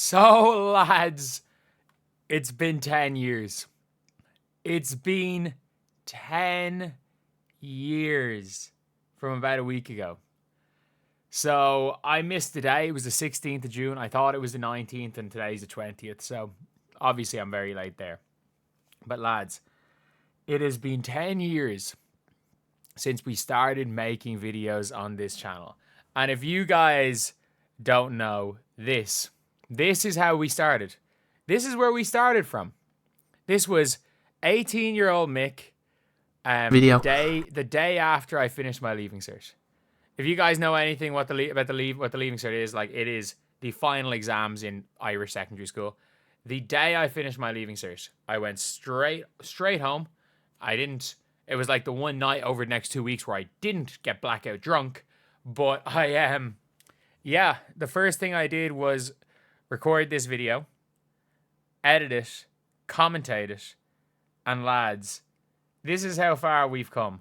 So, lads, it's been 10 years. It's been 10 years from about a week ago. So, I missed the day. It was the 16th of June. I thought it was the 19th, and today's the 20th. So, obviously, I'm very late there. But, lads, it has been 10 years since we started making videos on this channel. And if you guys don't know this is how we started. This is where we started from. This was 18-year-old Mick. Video. The day after I finished my leaving cert. If you guys know anything what the leaving cert is, like, it is the final exams in Irish secondary school. The day I finished my leaving cert, I went straight home. It was like the one night over the next 2 weeks where I didn't get blackout drunk, but the first thing I did was record this video, edit it, commentate it, and lads, this is how far we've come.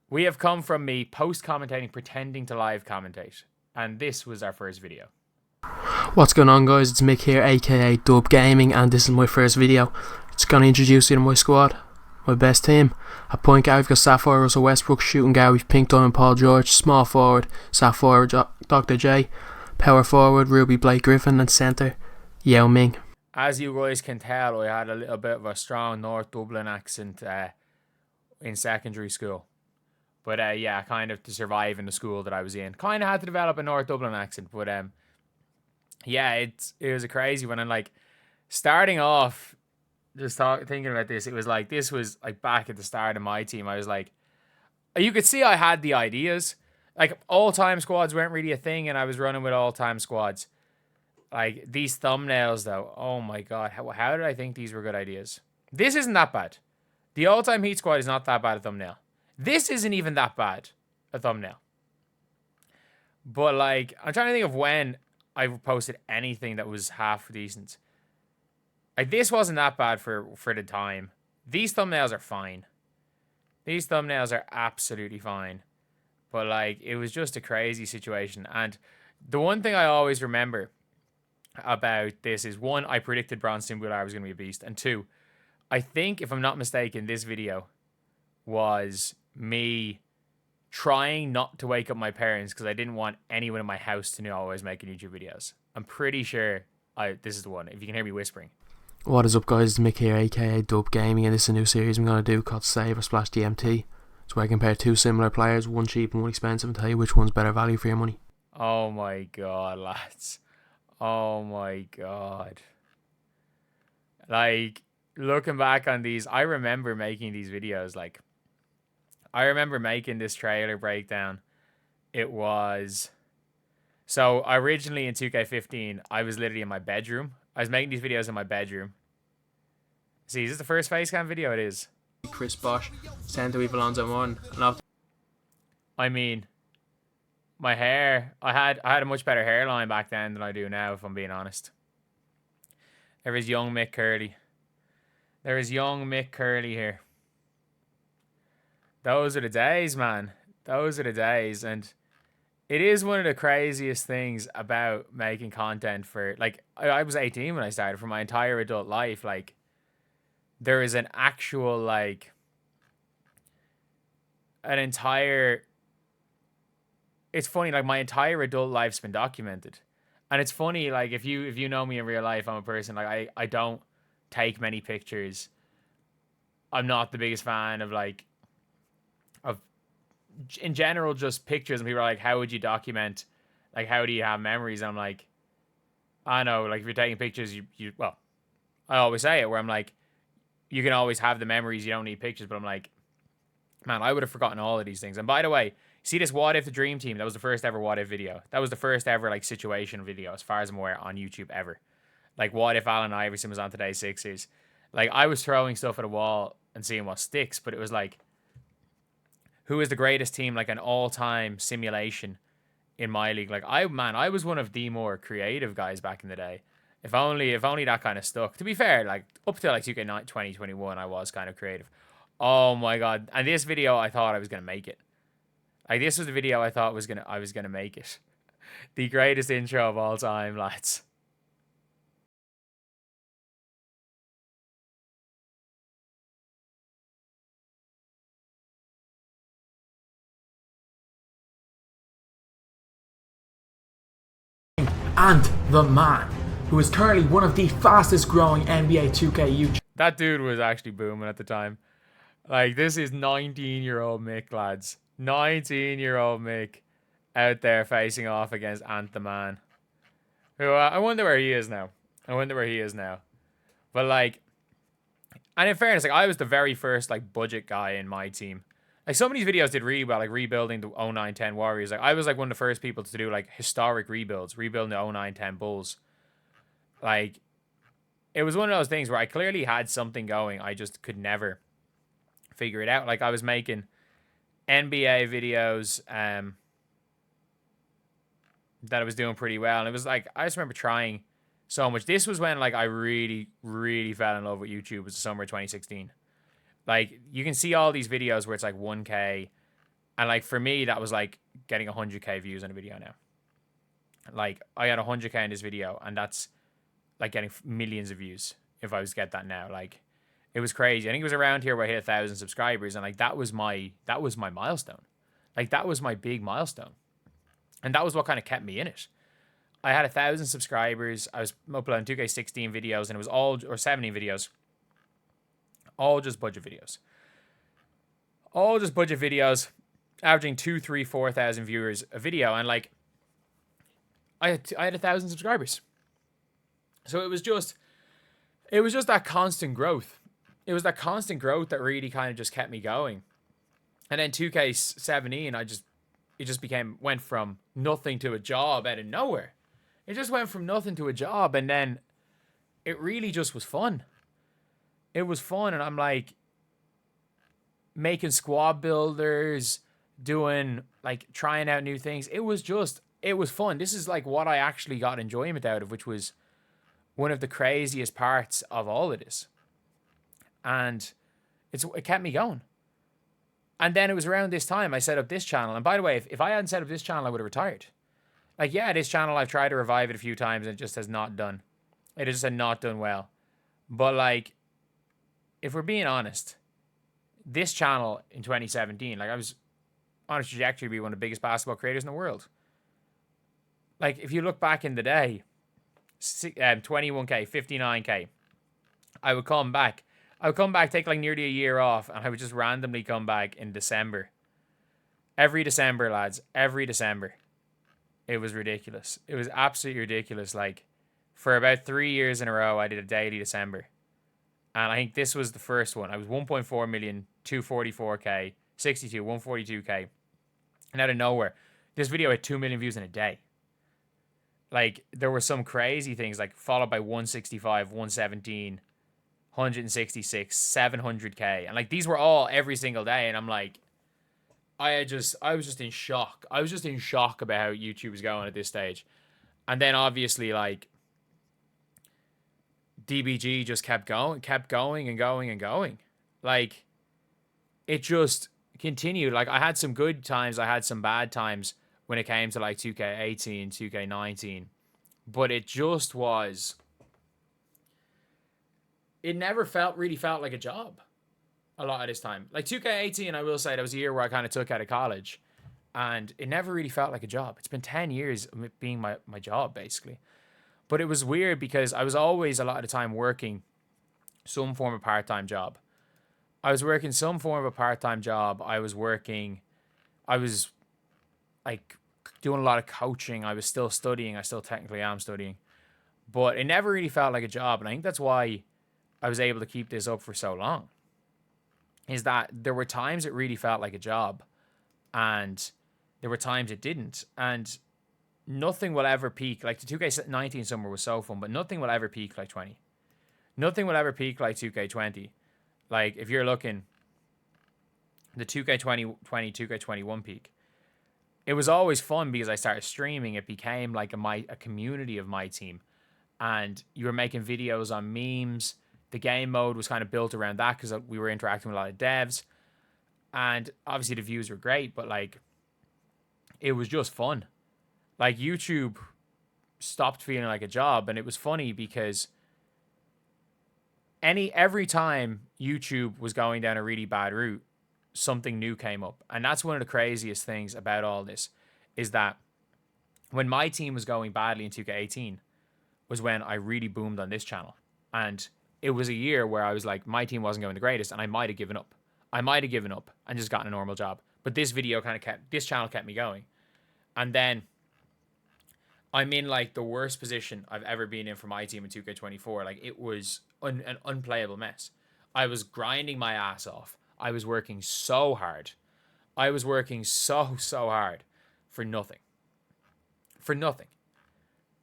We have come from me post-commentating, pretending to live commentate, and this was our first video. What's going on, guys? It's Mick here, aka Dub Gaming, and this is my first video. It's going to introduce you to my squad, my best team. At point guard, we've got Sapphire, Russell Westbrook. Shooting guard, we've Pink Diamond, Paul George. Small forward, Sapphire, Dr. J. Power forward, Ruby, Blake Griffin. And centre, Yao Ming. As you guys can tell, I had a little bit of a strong North Dublin accent in secondary school. But kind of to survive in the school that I was in. Kind of had to develop a North Dublin accent. But it was a crazy one. And like, starting off, thinking about this, this was like back at the start of my team. I was like, you could see I had the ideas. Like, all-time squads weren't really a thing, and I was running with all-time squads. Like, these thumbnails, though, oh my god, how did I think these were good ideas? This isn't that bad. The all-time Heat squad is not that bad a thumbnail. This isn't even that bad a thumbnail. But, like, I'm trying to think of when I've posted anything that was half decent. Like, this wasn't that bad for the time. These thumbnails are fine. These thumbnails are absolutely fine. But, like, it was just a crazy situation. And the one thing I always remember about this is, one, I predicted Bronson Bullard was going to be a beast. And two, I think, if I'm not mistaken, this video was me trying not to wake up my parents because I didn't want anyone in my house to know I was making YouTube videos. I'm pretty sure this is the one, if you can hear me whispering. What is up, guys? It's Mick here, aka Dub Gaming, and this is a new series I'm going to do called Save or Splash DMT. It's where I compare two similar players, one cheap and one expensive, and tell you which one's better value for your money. Oh my god, lads. Oh my god. Like, looking back on these, I remember making these videos. Like, I remember making this trailer breakdown. It was... So, originally in 2K15, I was literally in my bedroom. I was making these videos in my bedroom. See, is this the first facecam video? It is. Chris Bosh, centre with Alonzo Mourning. I mean, my hair, I had a much better hairline back then than I do now, if I'm being honest. There is young Mick Curly. There is young Mick Curly here. Those are the days, man. Those are the days. And it is one of the craziest things about making content for, like, I was 18 when I started. For my entire adult life, like, there is an actual, like, it's funny, like, my entire adult life's been documented. And it's funny, like, if you know me in real life, I'm a person, like, I don't take many pictures. I'm not the biggest fan of, like, in general, just pictures. And people are like, how would you document, like, how do you have memories? And I'm like, I know, like, if you're taking pictures, well, I always say it, where I'm like, you can always have the memories, you don't need pictures. But I'm like, man, I would have forgotten all of these things. And by the way, see this What If the Dream Team? That was the first ever What If video. That was the first ever, like, situation video, as far as I'm aware, on YouTube ever. Like, what if Allen Iverson was on today's Sixers? Like, I was throwing stuff at a wall and seeing what sticks, but it was like, who is the greatest team, like an all-time simulation in my league? Like, I was one of the more creative guys back in the day. If only that kind of stuck. To be fair, like, up to like 2K 2021, I was kind of creative. Oh my god. And this video, I thought I was going to make it. Like, this was the video I thought I was going to make it. The greatest intro of all time, lads. and the man who is currently one of the fastest growing NBA 2K YouTubers. That dude was actually booming at the time. Like, this is 19-year-old Mick, lads. 19-year-old Mick out there facing off against Ant the Man. Who, I wonder where he is now. But, like, and in fairness, like, I was the very first, like, budget guy in my team. Like, some of these videos did really well, like, rebuilding the 09-10 Warriors. Like, I was, like, one of the first people to do, like, historic rebuilds, rebuilding the 09-10 Bulls. Like, it was one of those things where I clearly had something going. I just could never figure it out. Like, I was making NBA videos that I was doing pretty well. And it was like, I just remember trying so much. This was when, like, I really, really fell in love with YouTube. It was the summer of 2016. Like, you can see all these videos where it's like 1K. And, like, for me, that was like getting 100K views on a video now. Like, I had 100K in this video, and that's like getting millions of views if I was to get that now. Like, it was crazy. I think it was around here where I hit 1,000 subscribers, and like that was my milestone. Like, that was my big milestone, and that was what kind of kept me in it. I had 1,000 subscribers. I was uploading 2K16 videos, and it was all, or 17 videos, all just budget videos. All just budget videos, averaging 2, 3, 4,000 viewers a video, and like I had 1,000 subscribers. So it was just that constant growth. It was that constant growth that really kind of just kept me going. And then 2K17, it just went from nothing to a job out of nowhere. It just went from nothing to a job, and then it really just was fun. It was fun, and I'm like making squad builders, doing, like, trying out new things. It was fun. This is like what I actually got enjoyment out of, which was one of the craziest parts of all of this. And it kept me going. And then it was around this time I set up this channel. And by the way, if I hadn't set up this channel, I would have retired. Like, yeah, this channel, I've tried to revive it a few times and it just has not done. It just had not done well. But, like, if we're being honest, this channel in 2017, like, I was on a trajectory to be one of the biggest basketball creators in the world. Like, if you look back in the day, 21K, 59K, I would come back, take like nearly a year off, and I would just randomly come back in December. Every December, lads. Every December. It was ridiculous. It was absolutely ridiculous. Like, for about 3 years in a row, I did a daily December. And I think this was the first one. I was 1.4 million, 244K, 62, 142K. And out of nowhere, this video had 2 million views in a day. Like, there were some crazy things, like, followed by 165, 117, 166, 700K. And, like, these were all every single day. And I'm like, I was just in shock. I was just in shock about how YouTube was going at this stage. And then, obviously, like, DBG just kept going and going and going. Like, it just continued. Like, I had some good times. I had some bad times when it came to, like, 2K18, 2K19. But it just was... It never really felt like a job a lot of this time. Like, 2K18, I will say, that was a year where I kind of took out of college. And it never really felt like a job. It's been 10 years of it being my job, basically. But it was weird because I was always, a lot of the time, working some form of part-time job. I was working some form of a part-time job. I was, like, doing a lot of coaching. I was still studying. I still technically am studying. But it never really felt like a job. And I think that's why I was able to keep this up for so long. Is that there were times it really felt like a job. And there were times it didn't. And nothing will ever peak. Like, the 2K19 summer was so fun, but nothing will ever peak like 20. Nothing will ever peak like 2K20. Like, if you're looking, the 2K20, 2K21 peak, it was always fun because I started streaming. It became like a community of my team. And you were making videos on memes. The game mode was kind of built around that because we were interacting with a lot of devs. And obviously the views were great, but, like, it was just fun. Like, YouTube stopped feeling like a job, and it was funny because every time YouTube was going down a really bad route, something new came up. And that's one of the craziest things about all this, is that When my team was going badly in 2K18 was when I really boomed on this channel. And it was a year where I was like, my team wasn't going the greatest, and I might have given up. I might have given up and just gotten a normal job. But this channel kept me going. And then I'm in like the worst position I've ever been in for my team in 2K24. Like it was an unplayable mess. I was grinding my ass off. I was working so hard. I was working so hard for nothing. For nothing.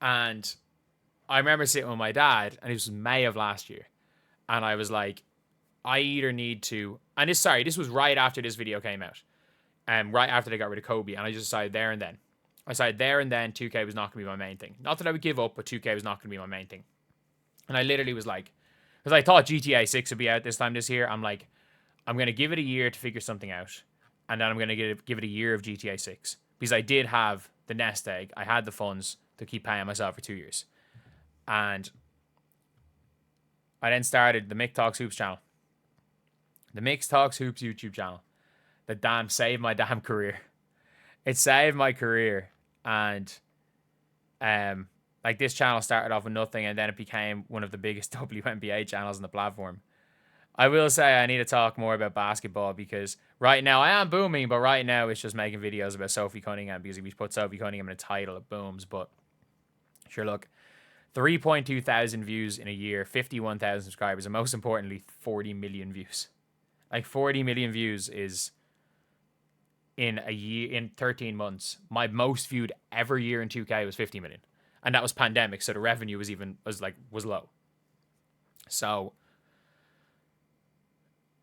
And I remember sitting with my dad, and it was May of last year. And I was like, I either need to, and this was right after this video came out. Right after they got rid of Kobe. And I just decided there and then. 2K was not going to be my main thing. Not that I would give up, but 2K was not going to be my main thing. And I literally was like, because I thought GTA 6 would be out this time this year. I'm like, I'm going to give it a year to figure something out. And then I'm going to give it a year of GTA 6. Because I did have the nest egg. I had the funds to keep paying myself for 2 years. And I then started the Mick Talks Hoops channel. The Mick Talks Hoops YouTube channel. That saved my damn career. It saved my career. And like this channel started off with nothing, and then it became one of the biggest WNBA channels on the platform. I will say I need to talk more about basketball, because right now I am booming, but right now it's just making videos about Sophie Cunningham, because if we put Sophie Cunningham in a title, it booms. But sure, look, 3.2 thousand views in a year, 51,000 subscribers, and most importantly, 40 million views. Like 40 million views is in a year, in 13 months. My most viewed ever year in 2K was 50 million. And that was pandemic, so the revenue was low. So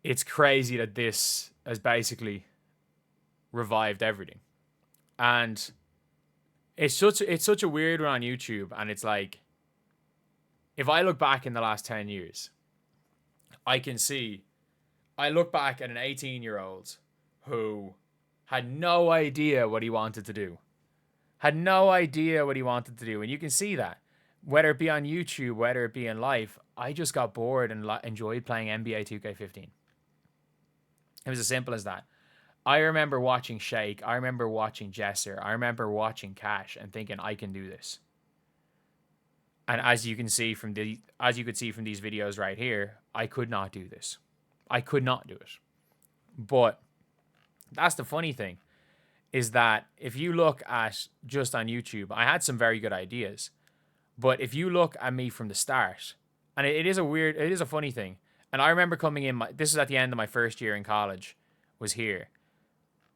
it's crazy that this has basically revived everything. And it's such a weird one on YouTube, and it's like, if I look back in the last 10 years, I look back at an 18-year-old who had no idea what he wanted to do. Had no idea what he wanted to do. And you can see that. Whether it be on YouTube, whether it be in life, I just got bored and enjoyed playing NBA 2K15. It was as simple as that. I remember watching Shake. I remember watching Jesser. I remember watching Cash and thinking, I can do this. And as you could see from these videos right here, I could not do this. I could not do it. But that's the funny thing, is that if you look at just on YouTube, I had some very good ideas. But if you look at me from the start, and it is a funny thing. And I remember coming in, this was at the end of my first year in college, was in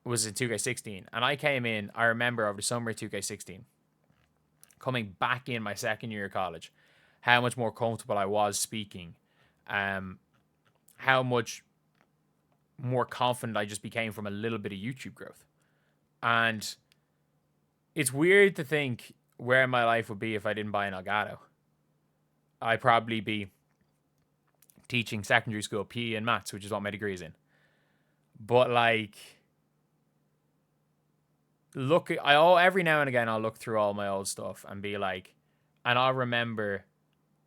2K16. And I came in, I remember over the summer of 2K16, coming back in my second year of college, how much more comfortable I was speaking, how much more confident I just became from a little bit of YouTube growth. And it's weird to think where my life would be if I didn't buy an Elgato. I'd probably be teaching secondary school PE and maths, which is what my degree is in. But like, every now and again I'll look through all my old stuff and be like, and I'll remember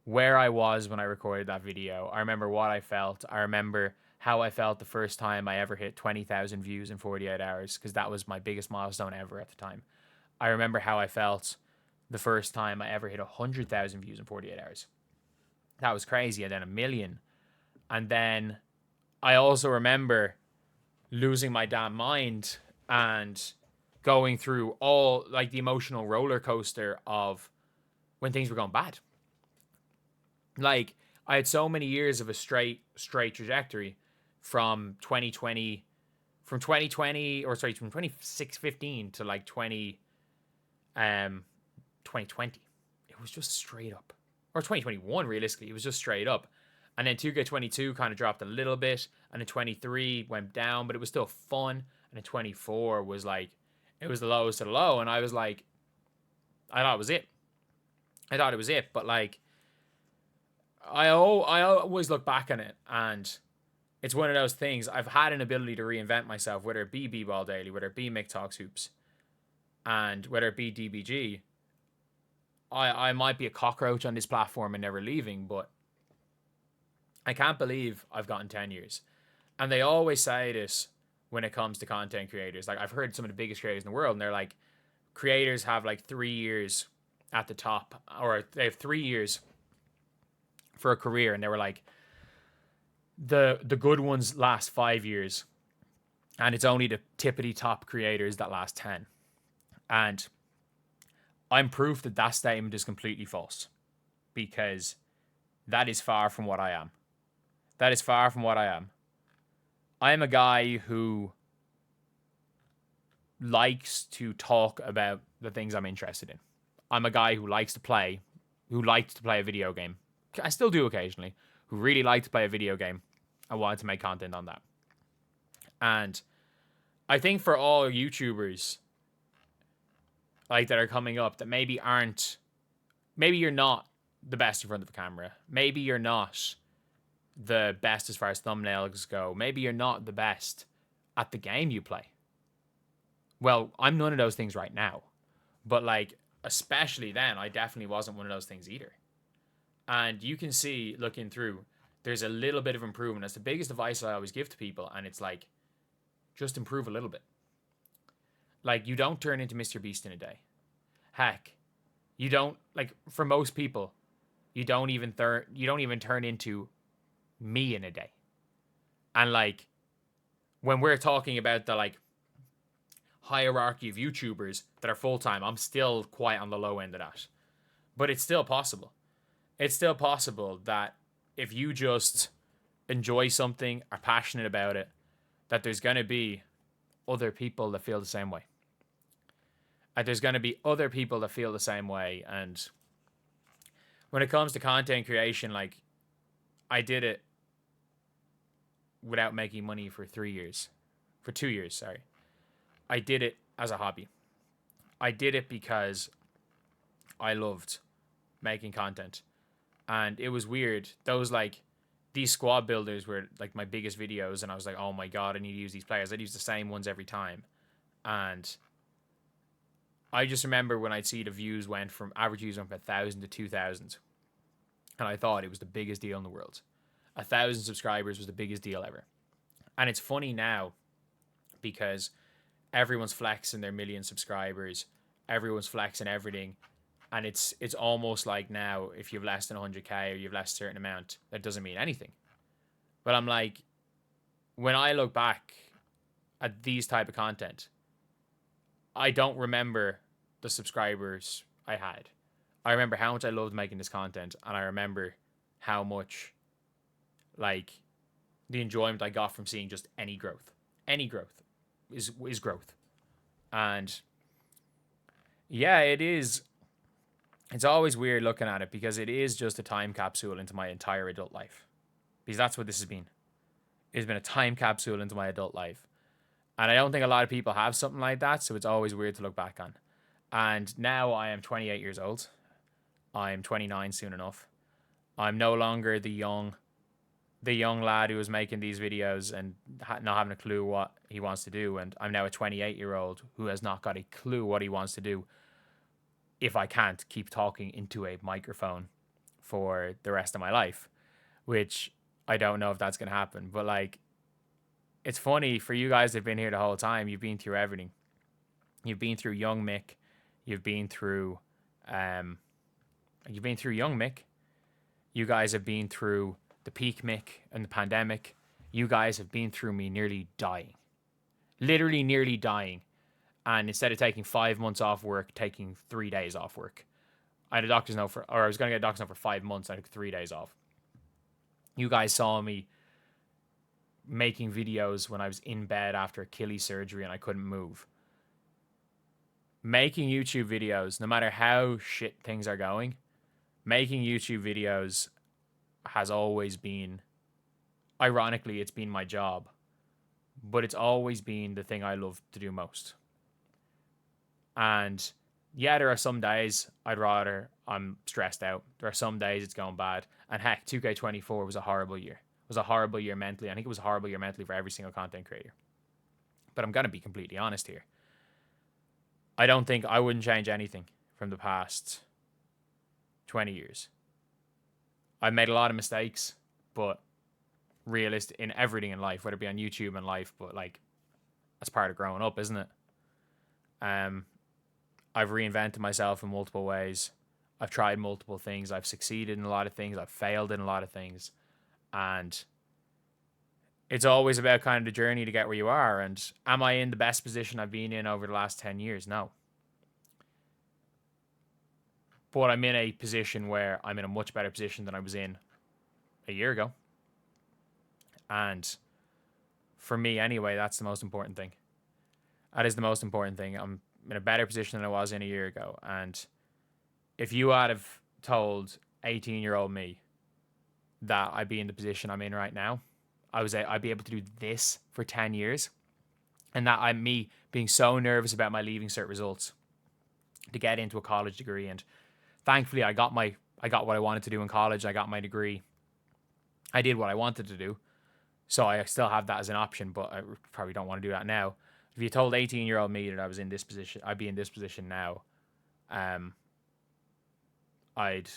where I was when I recorded that video. I remember what I felt. I remember how I felt the first time I ever hit 20,000 views in 48 hours, because that was my biggest milestone ever at the time. I remember how I felt the first time I ever hit 100,000 views in 48 hours. That was crazy. And then 1 million. And then I also remember losing my damn mind and going through all like the emotional roller coaster of when things were going bad. Like, I had so many years of a straight trajectory from 2015 to like 2020. It was just straight up. Or 2021, realistically, it was just straight up. And then 2K22 kind of dropped a little bit, and then 23 went down, but it was still fun. And then 24 was like, it was the lowest of the low, and I was like, I thought it was it. But like, I always look back on it, and it's one of those things. I've had an ability to reinvent myself, whether it be B-Ball Daily, whether it be Mick Talks Hoops, and whether it be DBG. I might be a cockroach on this platform and never leaving, but I can't believe I've gotten 10 years. And they always say this when it comes to content creators. Like, I've heard some of the biggest creators in the world, and they're like, creators have like 3 years at the top, or they have 3 years for a career, and they were like, the good ones last 5 years, and it's only the tippity top creators that last 10. And I'm proof that that statement is completely false, because that is far from what I am. That is far from what I am. I am a guy who likes to talk about the things I'm interested in. I'm a guy who likes to play a video game. I still do occasionally, who really like to play a video game. I wanted to make content on that. And I think for all YouTubers like that are coming up that maybe you're not the best in front of a camera. Maybe you're not the best as far as thumbnails go. Maybe you're not the best at the game you play. Well, I'm none of those things right now. But like, especially then, I definitely wasn't one of those things either. And you can see, looking through, there's a little bit of improvement. That's the biggest advice I always give to people. And it's like, just improve a little bit. Like, you don't turn into Mr. Beast in a day. Heck, you don't, like, for most people, you don't even turn into me in a day. And like, when we're talking about the like hierarchy of YouTubers that are full-time, I'm still quite on the low end of that. But it's still possible. It's still possible that if you just enjoy something, are passionate about it, that there's going to be other people that feel the same way. And there's going to be other people that feel the same way. And when it comes to content creation, like, I did it without making money for 2 years, sorry. I did it as a hobby. I did it because I loved making content. And it was weird. These squad builders were like my biggest videos, and I was like, oh my god, I need to use these players. I'd use the same ones every time. And I just remember when I'd see the average views went from 1,000 to 2,000. And I thought it was the biggest deal in the world. 1,000 subscribers was the biggest deal ever. And it's funny now because everyone's flexing their million subscribers. Everyone's flexing everything. And it's almost like now, if you have less than 100k or you have less certain amount, that doesn't mean anything. But I'm like, when I look back at these type of content, I don't remember the subscribers I had. I remember how much I loved making this content, and I remember how much, like, the enjoyment I got from seeing just any growth. Any growth is growth. And yeah, it is. It's always weird looking at it because it is just a time capsule into my entire adult life. Because that's what this has been. It's been a time capsule into my adult life. And I don't think a lot of people have something like that, so it's always weird to look back on. And now I am 28 years old. I'm 29 soon enough. I'm no longer the young lad who was making these videos and not having a clue what he wants to do. And I'm now a 28-year-old who has not got a clue what he wants to do if I can't keep talking into a microphone for the rest of my life, which I don't know if that's going to happen. But like, it's funny for you guys that have been here the whole time. You've been through everything. You've been through young Mick. You've been through young Mick. You guys have been through the peak Mick and the pandemic. You guys have been through me nearly dying. Literally nearly dying. And instead of taking 5 months off work, taking 3 days off work. I had a doctor's note I was going to get a doctor's note for 5 months. I took 3 days off. You guys saw me making videos when I was in bed after Achilles surgery and I couldn't move. Making YouTube videos, no matter how shit things are going, making YouTube videos has always been, ironically, it's been my job. But it's always been the thing I love to do most. And yeah, there are some days I'm stressed out. There are some days it's going bad. And heck, 2K24 was a horrible year. It was a horrible year mentally. I think it was a horrible year mentally for every single content creator. But I'm going to be completely honest here. I wouldn't change anything from the past 20 years. I've made a lot of mistakes, but realistic in everything in life, whether it be on YouTube and life, but like, that's part of growing up, isn't it? I've reinvented myself in multiple ways. I've tried multiple things. I've succeeded in a lot of things. I've failed in a lot of things. And it's always about kind of the journey to get where you are. And am I in the best position I've been in over the last 10 years? No. But I'm in a position where I'm in a much better position than I was in a year ago. And for me, anyway, that's the most important thing. That is the most important thing. I'm in a better position than I was in a year ago. And if you had have told 18-year-old me that I'd be in the position I'm in right now, I'd be able to do this for 10 years. And that I'm me being so nervous about my leaving cert results to get into a college degree. And thankfully I got what I wanted to do in college. I got my degree. I did what I wanted to do. So I still have that as an option, but I probably don't want to do that now. If you told 18-year-old me that I was in this position, I'd be in this position now, I'd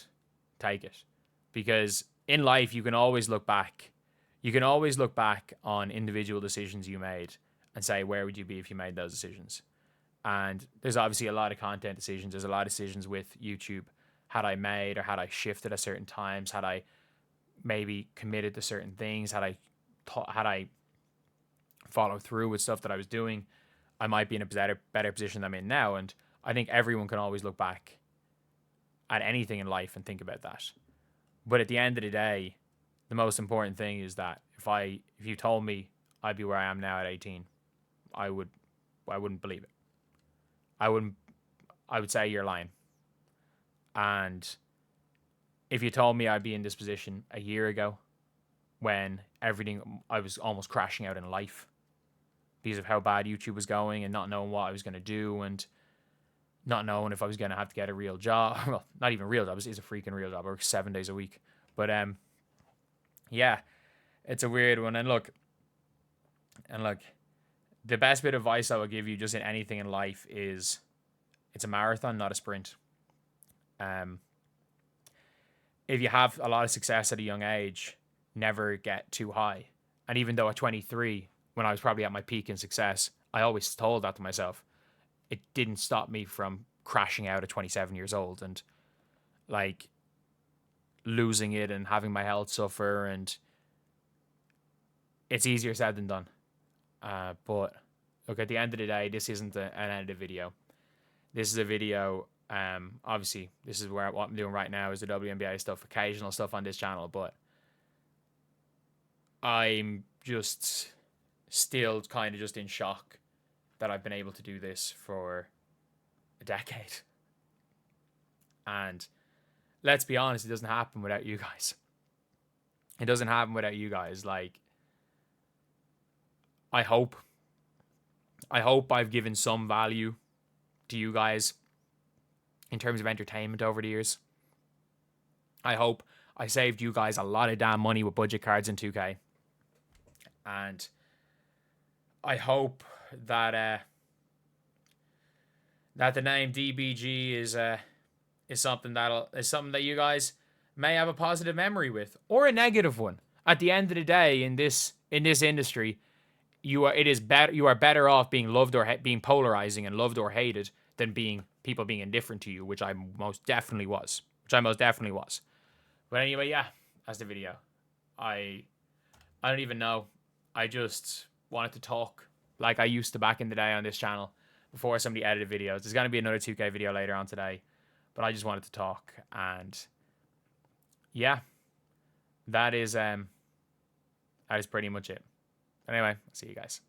take it. Because in life, you can always look back. You can always look back on individual decisions you made and say, where would you be if you made those decisions? And there's obviously a lot of content decisions. There's a lot of decisions with YouTube. Had I made or had I shifted at certain times? Had I maybe committed to certain things? Had I followed through with stuff that I was doing, I might be in a better position than I'm in now. And I think everyone can always look back at anything in life and think about that. But at the end of the day, the most important thing is that if you told me I'd be where I am now at 18, I wouldn't believe it. I would say you're lying. And if you told me I'd be in this position a year ago, when I was almost crashing out in life because of how bad YouTube was going and not knowing what I was going to do and not knowing if I was going to have to get a real job. Well, not even a real job. It's a freaking real job. I work 7 days a week. But yeah, it's a weird one. And look, the best bit of advice I would give you just in anything in life is it's a marathon, not a sprint. If you have a lot of success at a young age, never get too high. And even though at 23, when I was probably at my peak in success, I always told that to myself, it didn't stop me from crashing out at 27 years old and like losing it and having my health suffer. And it's easier said than done. But look, at the end of the day, this isn't an edited video. This is a video. Obviously, this is what I'm doing right now is the WNBA stuff, occasional stuff on this channel, but I'm just still kind of just in shock that I've been able to do this for a decade. And let's be honest, it doesn't happen without you guys. It doesn't happen without you guys. Like, I hope I've given some value to you guys in terms of entertainment over the years. I hope I saved you guys a lot of damn money with budget cards in 2K. And I hope that that the name DBG is something that you guys may have a positive memory with, or a negative one. At the end of the day, in this industry, you are better off being loved or being polarizing and loved or hated than people being indifferent to you, which I most definitely was. But anyway, yeah, that's the video. I don't even know. I just wanted to talk like I used to back in the day on this channel before somebody edited videos. There's going to be another 2K video later on today, but I just wanted to talk. And yeah, that is pretty much it. Anyway, I'll see you guys.